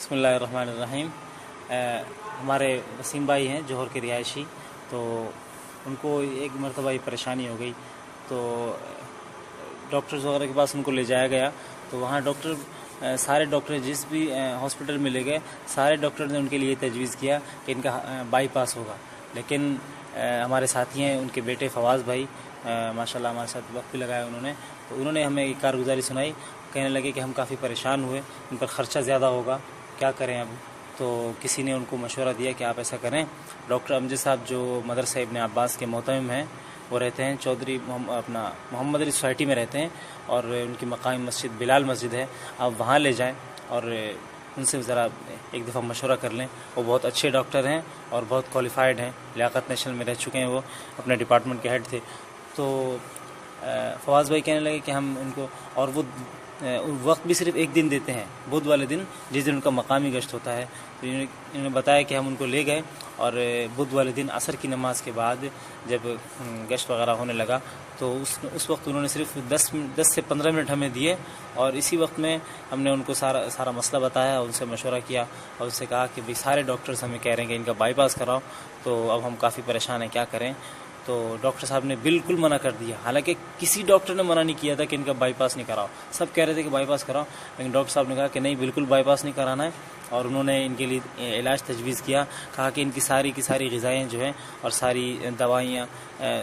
بسم اللہ الرحمن الرحیم۔ ہمارے وسیم بھائی ہیں جوہر کے رہائشی، تو ان کو ایک مرتبہ یہ پریشانی ہو گئی، تو ڈاکٹرز وغیرہ کے پاس ان کو لے جایا گیا، تو وہاں سارے ڈاکٹر جس بھی ہاسپٹل میں لے گئے، سارے ڈاکٹر نے ان کے لیے تجویز کیا کہ ان کا بائی پاس ہوگا، لیکن ہمارے ساتھی ہیں ان کے بیٹے فواز بھائی، ماشاءاللہ ہمارے ساتھ وقت بھی لگایا انہوں نے، تو انہوں نے ہمیں ایک کارگزاری سنائی، کہنے لگے کہ ہم کافی پریشان ہوئے، ان پر خرچہ زیادہ ہوگا، کیا کریں اب؟ تو کسی نے ان کو مشورہ دیا کہ آپ ایسا کریں، ڈاکٹر امجد صاحب جو مدرسہ ابن عباس کے محتمم ہیں، وہ رہتے ہیں چودھری محمد علی سوسائٹی میں رہتے ہیں، اور ان کی مقامی مسجد بلال مسجد ہے، آپ وہاں لے جائیں اور ان سے ذرا ایک دفعہ مشورہ کر لیں، وہ بہت اچھے ڈاکٹر ہیں اور بہت کوالیفائڈ ہیں، لیاقت نیشنل میں رہ چکے ہیں، وہ اپنے ڈپارٹمنٹ کے ہیڈ تھے۔ تو فواز بھائی کہنے لگے کہ ہم ان کو، اور وہ وقت بھی صرف ایک دن دیتے ہیں، بدھ والے دن، جس دن ان کا مقامی گشت ہوتا ہے، تو انہوں نے بتایا کہ ہم ان کو لے گئے، اور بدھ والے دن عصر کی نماز کے بعد جب گشت وغیرہ ہونے لگا تو اس وقت انہوں نے صرف 10 سے 15 منٹ ہمیں دیے، اور اسی وقت میں ہم نے ان کو سارا مسئلہ بتایا، ان سے مشورہ کیا، اور ان سے کہا کہ بھئی سارے ڈاکٹرز ہمیں کہہ رہے ہیں کہ ان کا بائی پاس کراؤ، تو اب ہم کافی پریشان ہیں، کیا کریں؟ تو ڈاکٹر صاحب نے بالکل منع کر دیا، حالانکہ کسی ڈاکٹر نے منع نہیں کیا تھا کہ ان کا بائی پاس نہیں کراؤ، سب کہہ رہے تھے کہ بائی پاس کراؤ، لیکن ڈاکٹر صاحب نے کہا کہ نہیں، بالکل بائی پاس نہیں کرانا ہے، اور انہوں نے ان کے لیے علاج تجویز کیا، کہا کہ ان کی ساری غذائیں جو ہیں اور ساری دوائیاں،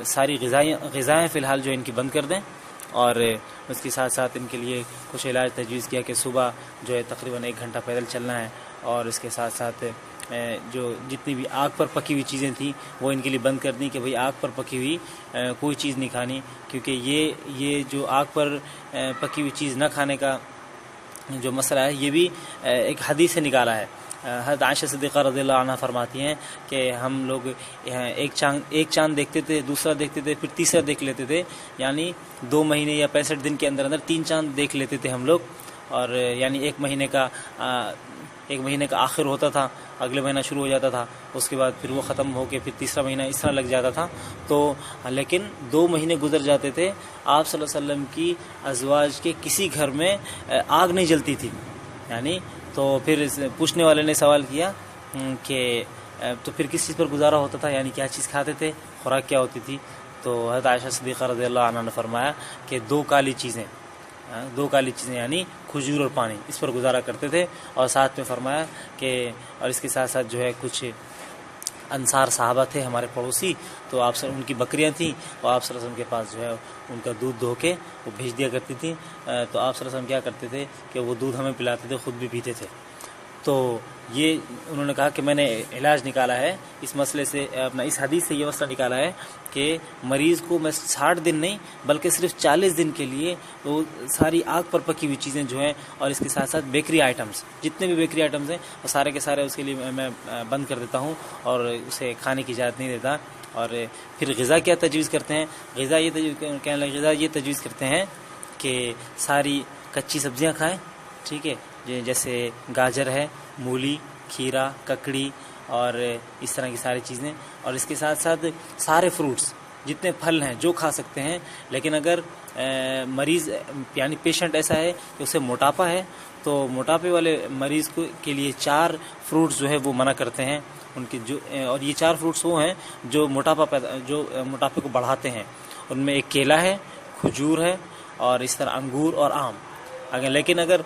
ساری غذائیں فی الحال جو ان کی بند کر دیں، اور اس کے ساتھ ساتھ ان کے لیے کچھ علاج تجویز کیا کہ صبح جو ہے تقریباً 1 گھنٹہ پیدل چلنا ہے، اور اس کے ساتھ ساتھ جو جتنی بھی آگ پر پکی ہوئی چیزیں تھیں وہ ان کے لیے بند کر دیں، کہ بھئی آگ پر پکی ہوئی کوئی چیز نہیں کھانی، کیونکہ یہ جو آگ پر پکی ہوئی چیز نہ کھانے کا جو مسئلہ ہے، یہ بھی ایک حدیث سے نکالا ہے۔ حضرت عائشہ صدیقہ رضی اللہ عنہ فرماتی ہیں کہ ہم لوگ ایک چاند دیکھتے تھے، دوسرا دیکھتے تھے، پھر تیسرا دیکھ لیتے تھے، یعنی 2 مہینے یا 65 دن کے اندر 3 چاند دیکھ لیتے تھے ہم لوگ، اور یعنی ایک مہینے کا آخر ہوتا تھا، اگلے مہینہ شروع ہو جاتا تھا، اس کے بعد پھر وہ ختم ہو کے پھر تیسرا مہینہ اس طرح لگ جاتا تھا، تو لیکن 2 مہینے گزر جاتے تھے، آپ صلی اللہ علیہ وسلم کی ازواج کے کسی گھر میں آگ نہیں جلتی تھی، یعنی تو پھر پوچھنے والے نے سوال کیا کہ تو پھر کس چیز پر گزارا ہوتا تھا، یعنی کیا چیز کھاتے تھے، خوراک کیا ہوتی تھی؟ تو حضرت عائشہ صدیقہ رضی اللہ عنہ نے فرمایا کہ 2 کالی چیزیں یعنی کھجور اور پانی، اس پر گزارا کرتے تھے، اور ساتھ میں فرمایا کہ اور اس کے ساتھ ساتھ جو ہے کچھ انصار صحابہ تھے ہمارے پڑوسی، تو آپ ان کی بکریاں تھیں، اور آپ صلی اللہ علیہ وسلم کے پاس جو ہے ان کا دودھ دھو کے وہ بھیج دیا کرتی تھیں، تو آپ صلی اللہ علیہ وسلم کیا کرتے تھے کہ وہ دودھ ہمیں پلاتے تھے، خود بھی پیتے تھے۔ تو یہ انہوں نے کہا کہ میں نے علاج نکالا ہے اس مسئلے سے، اس حدیث سے یہ مسئلہ نکالا ہے کہ مریض کو میں 60 دن نہیں بلکہ صرف 40 دن کے لیے وہ ساری آگ پر پکی ہوئی چیزیں جو ہیں، اور اس کے ساتھ ساتھ بیکری آئٹمز، جتنے بھی بیکری آئٹمز ہیں وہ سارے کے سارے اس کے لیے میں بند کر دیتا ہوں، اور اسے کھانے کی اجازت نہیں دیتا۔ اور پھر غذا کیا تجویز کرتے ہیں؟ غذا یہ تجویز کرتے ہیں کہ ساری کچی سبزیاں کھائیں، ٹھیک ہے، جیسے گاجر ہے، مولی، کھیرا، ککڑی، اور اس طرح کی ساری چیزیں، اور اس کے ساتھ ساتھ سارے فروٹس، جتنے پھل ہیں جو کھا سکتے ہیں، لیکن اگر مریض یعنی پیشنٹ ایسا ہے کہ اسے موٹاپا ہے، تو موٹاپے والے مریض کے لیے 4 فروٹس جو ہے وہ منع کرتے ہیں، ان کی اور یہ 4 فروٹس وہ ہیں جو موٹاپے کو بڑھاتے ہیں، ان میں ایک کیلا ہے، کھجور ہے، اور اس طرح انگور اور آم۔ لیکن اگر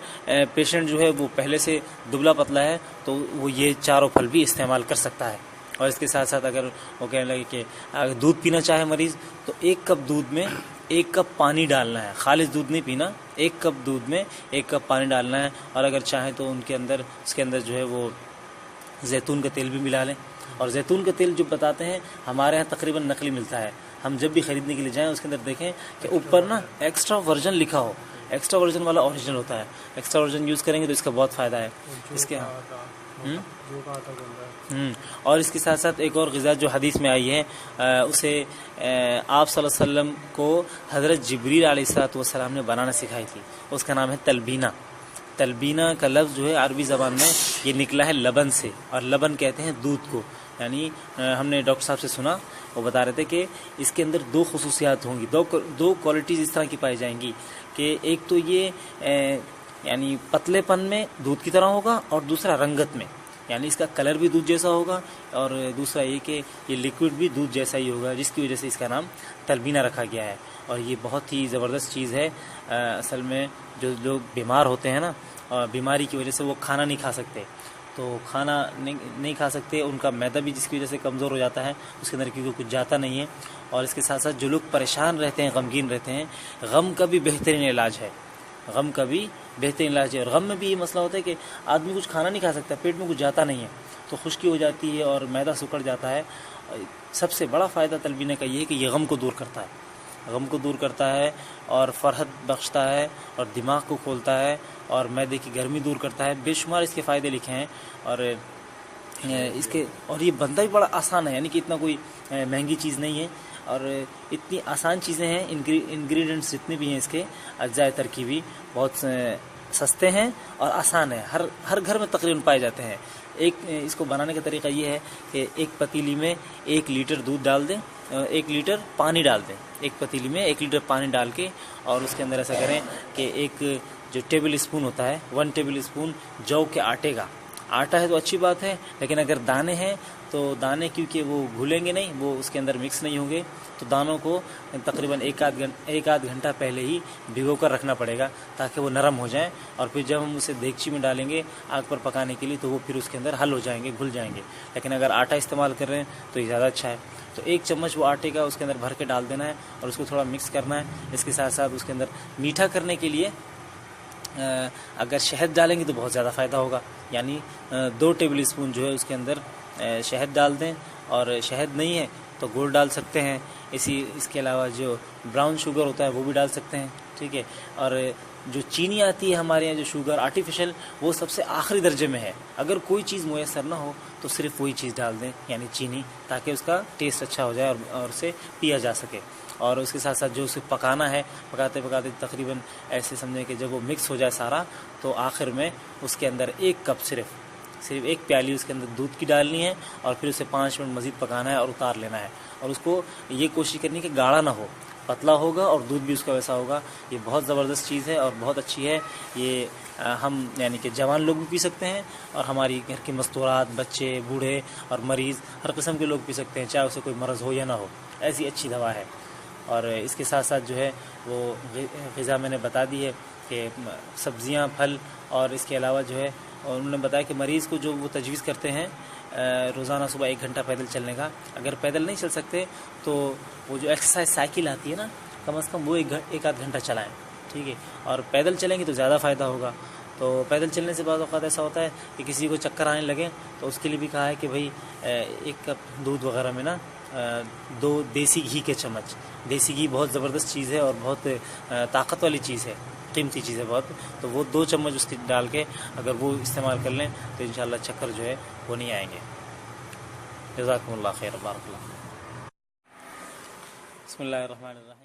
پیشنٹ جو ہے وہ پہلے سے دبلا پتلا ہے تو وہ یہ 4 پھل بھی استعمال کر سکتا ہے، اور اس کے ساتھ ساتھ اگر وہ کہنے لگے کہ اگر دودھ پینا چاہے مریض تو 1 کپ دودھ میں 1 کپ پانی ڈالنا ہے، خالص دودھ نہیں پینا، 1 کپ دودھ میں 1 کپ پانی ڈالنا ہے، اور اگر چاہیں تو اس کے اندر جو ہے وہ زیتون کا تیل بھی ملا لیں، اور زیتون کا تیل جو بتاتے ہیں ہمارے ہاں تقریباً نقلی ملتا ہے، ہم جب بھی خریدنے کے لیے جائیں اس کے اندر دیکھیں کہ اوپر نا ایکسٹرا ورژن لکھا ہو، ایکسٹرا ورژن والا اوریجنل ہوتا ہے، ایکسٹرا ورژن یوز کریں گے تو اس کا بہت فائدہ ہے اس کے اور اس کے ساتھ ساتھ ایک اور غذا جو حدیث میں آئی ہے، اسے آپ صلی اللہ علیہ وسلم کو حضرت جبریل علیہ السلام نے بنانا سکھائی تھی، اس کا نام ہے تلبینہ۔ تلبینہ کا لفظ جو ہے عربی زبان میں یہ نکلا ہے لبن سے، اور لبن کہتے ہیں دودھ کو، یعنی ہم نے ڈاکٹر صاحب سے سنا، وہ بتا رہے تھے کہ اس کے اندر 2 خصوصیات ہوں گی، 2 کوالٹیز اس طرح کی پائی جائیں گی کہ ایک تو یہ یعنی پتلے پن میں دودھ کی طرح ہوگا، اور دوسرا رنگت میں، یعنی اس کا کلر بھی دودھ جیسا ہوگا، اور دوسرا یہ کہ یہ لیکوڈ بھی دودھ جیسا ہی ہوگا، جس کی وجہ سے اس کا نام تلبینہ رکھا گیا ہے۔ اور یہ بہت ہی زبردست چیز ہے۔ اصل میں جو لوگ بیمار ہوتے ہیں نا، بیماری کی وجہ سے وہ کھانا نہیں کھا سکتے، تو کھانا نہیں کھا سکتے، ان کا معدہ بھی جس کی وجہ سے کمزور ہو جاتا ہے، اس کے اندر کیونکہ کچھ جاتا نہیں ہے۔ اور اس کے ساتھ ساتھ جو لوگ پریشان رہتے ہیں، غمگین رہتے ہیں، غم کا بھی بہترین علاج ہے، غم کا بھی بہترین علاج ہے۔ اور غم میں بھی یہ مسئلہ ہوتا ہے کہ آدمی کچھ کھانا نہیں کھا سکتا، پیٹ میں کچھ جاتا نہیں ہے، تو خشکی ہو جاتی ہے اور معدہ سکڑ جاتا ہے۔ سب سے بڑا فائدہ تلبینہ کا یہ ہے کہ یہ غم کو دور کرتا ہے، غم کو دور کرتا ہے، اور فرحت بخشتا ہے، اور دماغ کو کھولتا ہے، اور معدے کی گرمی دور کرتا ہے۔ بے شمار اس کے فائدے لکھے ہیں، اور یہ بنتا بھی بڑا آسان ہے، یعنی کہ اتنا کوئی مہنگی چیز نہیں ہے، اور اتنی آسان چیزیں ہیں۔ انگریڈینٹس جتنے بھی ہیں اس کے اجزاء ترکیبی بہت سستے ہیں اور آسان ہیں، ہر گھر میں تقریباً پائے جاتے ہیں۔ اس کو بنانے کا طریقہ یہ ہے کہ ایک پتیلی میں 1 لیٹر دودھ ڈال دیں، 1 لیٹر پانی ڈال دیں، ایک پتیلی میں 1 لیٹر پانی ڈال کے، اور اس کے اندر ایسا کریں کہ ایک جو ٹیبل اسپون ہوتا ہے، 1 ٹیبل اسپون جو کے آٹے کا، آٹا ہے تو اچھی بات ہے، لیکن اگر دانے ہیں تو دانے کیونکہ وہ گھلیں گے نہیں، وہ اس کے اندر مکس نہیں ہوں گے، تو دانوں کو تقریباً ایک آدھ گھنٹہ پہلے ہی بھگو کر رکھنا پڑے گا تاکہ وہ نرم ہو جائیں، اور پھر جب ہم اسے دیگچی میں ڈالیں گے آگ پر پکانے کے لیے تو وہ پھر اس کے اندر حل ہو جائیں گے، گھل جائیں گے۔ لیکن اگر آٹا استعمال کر رہے ہیں تو یہ زیادہ اچھا ہے۔ تو 1 چمچ وہ آٹے کا اس کے اندر بھر کے ڈال دینا ہے، اور اس کو تھوڑا مکس کرنا ہے۔ اس کے ساتھ ساتھ اس کے اندر میٹھا کرنے کے لیے اگر شہد ڈالیں گے تو بہت زیادہ فائدہ ہوگا، یعنی 2 ٹیبل اسپون جو ہے اس کے اندر شہد ڈال دیں، اور شہد نہیں ہے تو گڑ ڈال سکتے ہیں۔ اس کے علاوہ جو براؤن شوگر ہوتا ہے وہ بھی ڈال سکتے ہیں، ٹھیک ہے۔ اور جو چینی آتی ہے ہمارے یہاں، جو شوگر آرٹیفیشل، وہ سب سے آخری درجے میں ہے۔ اگر کوئی چیز میسر نہ ہو تو صرف وہی چیز ڈال دیں، یعنی چینی، تاکہ اس کا ٹیسٹ اچھا ہو جائے اور اسے پیا جا سکے۔ اور اس کے ساتھ ساتھ جو اسے پکانا ہے، پکاتے پکاتے تقریباً ایسے سمجھیں کہ جب وہ مکس ہو جائے سارا، تو آخر میں اس کے اندر 1 کپ صرف 1 پیالی اس کے اندر دودھ کی ڈالنی ہے، اور پھر اسے 5 منٹ مزید پکانا ہے اور اتار لینا ہے۔ اور اس کو یہ کوشش کرنی کہ گاڑھا نہ ہو، پتلا ہوگا اور دودھ بھی اس کا ویسا ہوگا۔ یہ بہت زبردست چیز ہے اور بہت اچھی ہے۔ یہ ہم یعنی کہ جوان لوگ بھی پی سکتے ہیں، اور ہماری گھر کی مستورات، بچے، بوڑھے اور مریض، ہر قسم کے لوگ پی سکتے ہیں، چاہے اسے کوئی مرض ہو یا نہ ہو، ایسی اچھی دوا ہے۔ اور اس کے ساتھ ساتھ جو ہے وہ غذا میں نے بتا دی ہے کہ سبزیاں، پھل، اور اس کے علاوہ جو ہے انہوں نے بتایا کہ مریض کو جو وہ تجویز کرتے ہیں روزانہ صبح 1 گھنٹہ پیدل چلنے کا۔ اگر پیدل نہیں چل سکتے تو وہ جو ایکسرسائز سائیکل آتی ہے نا، کم از کم وہ 1 آدھ گھنٹہ چلائیں، ٹھیک ہے۔ اور پیدل چلیں گے تو زیادہ فائدہ ہوگا۔ تو پیدل چلنے سے بعض اوقات ایسا ہوتا ہے کہ کسی کو چکر آنے لگے، تو اس کے لیے بھی کہا ہے کہ بھائی 1 کپ دودھ وغیرہ میں نا 2 دیسی گھی کے چمچ، دیسی گھی بہت زبردست چیز ہے اور بہت طاقت والی چیز ہے، قیمتی چیز ہے بہت، تو وہ 2 چمچ اس کی ڈال کے اگر وہ استعمال کر لیں تو انشاءاللہ چکر جو ہے وہ نہیں آئیں گے۔ جزاکم اللہ خیر، بارک اللہ۔ بسم اللہ الرحمن الرحیم۔